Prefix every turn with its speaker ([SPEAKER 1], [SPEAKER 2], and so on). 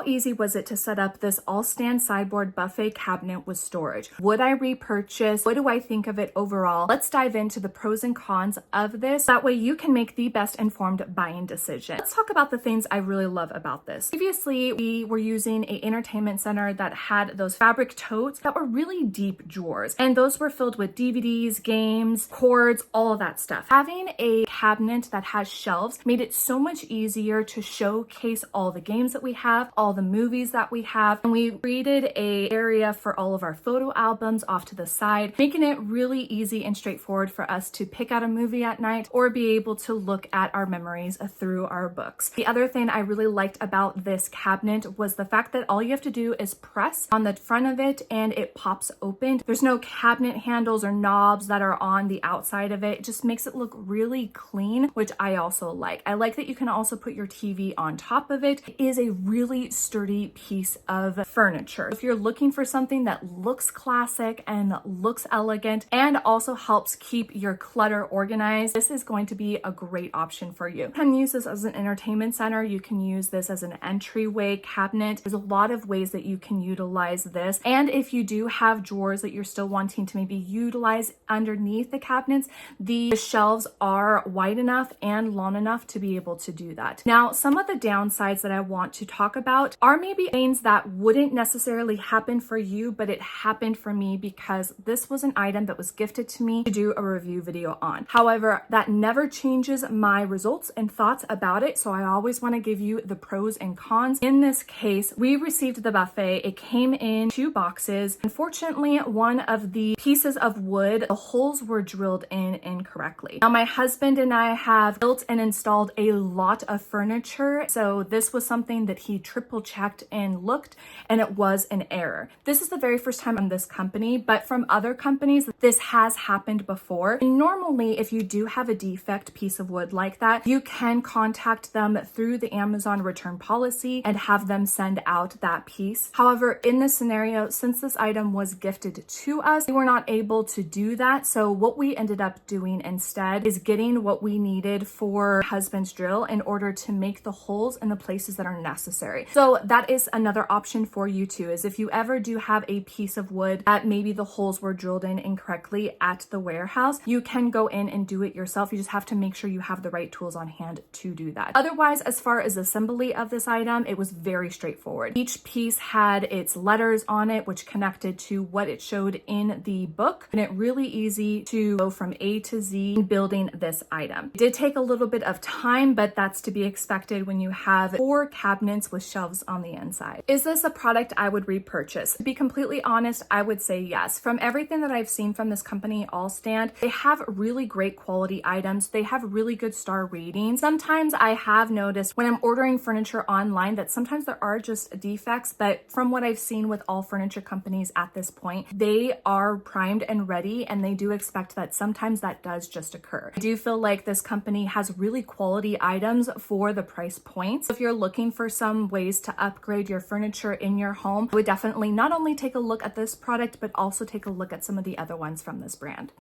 [SPEAKER 1] How easy was it to set up this Allstand Sideboard buffet cabinet with storage? Would I repurchase? What do I think of it overall? Let's dive into the pros and cons of this. That way you can make the best informed buying decision. Let's talk about the things I really love about this. Previously, we were using an entertainment center that had those fabric totes that were really deep drawers, and those were filled with DVDs, games, cords, all of that stuff. Having a cabinet that has shelves made it so much easier to showcase all the games that we have, all the movies that we have, and we created a area for all of our photo albums off to the side, making it really easy and straightforward for us to pick out a movie at night or be able to look at our memories through our books. The other thing I really liked about this cabinet was the fact that all you have to do is press on the front of it and it pops open. There's no cabinet handles or knobs that are on the outside of it. It just makes it look really clean, which I also like. I like that you can also put your TV on top of it. It is a really sturdy piece of furniture. If you're looking for something that looks classic and looks elegant and also helps keep your clutter organized, this is going to be a great option for you. You can use this as an entertainment center. You can use this as an entryway cabinet. There's a lot of ways that you can utilize this. And if you do have drawers that you're still wanting to maybe utilize underneath the cabinets, the shelves are wide enough and long enough to be able to do that. Now, some of the downsides that I want to talk about are maybe things that wouldn't necessarily happen for you, but it happened for me because this was an item that was gifted to me to do a review video on. However, that never changes my results and thoughts about it, so I always want to give you the pros and cons. In this case, we received the buffet. It came in 2 boxes. Unfortunately, one of the pieces of wood, the holes were drilled in incorrectly. Now, my husband and I have built and installed a lot of furniture, so this was something that he triple checked and looked, and it was an error. This is the very first time on this company, but from other companies, this has happened before. And normally, if you do have a defect piece of wood like that, you can contact them through the Amazon return policy and have them send out that piece. However, in this scenario, since this item was gifted to us, we were not able to do that. So what we ended up doing instead is getting what we needed for husband's drill in order to make the holes in the places that are necessary. So that is another option for you too, is if you ever do have a piece of wood that maybe the holes were drilled in incorrectly at the warehouse, you can go in and do it yourself. You just have to make sure you have the right tools on hand to do that. Otherwise, as far as assembly of this item, it was very straightforward. Each piece had its letters on it, which connected to what it showed in the book, and it really easy to go from A to Z in building this item. It did take a little bit of time, but that's to be expected when you have 4 cabinets with shelves on the inside. Is this a product I would repurchase? To be completely honest, I would say yes. From everything that I've seen from this company, Allstand, they have really great quality items. They have really good star ratings. Sometimes I have noticed when I'm ordering furniture online that sometimes there are just defects, but from what I've seen with all furniture companies at this point, they are primed and ready, and they do expect that sometimes that does just occur. I do feel like this company has really quality items for the price points. If you're looking for some ways to upgrade your furniture in your home, I would definitely not only take a look at this product, but also take a look at some of the other ones from this brand.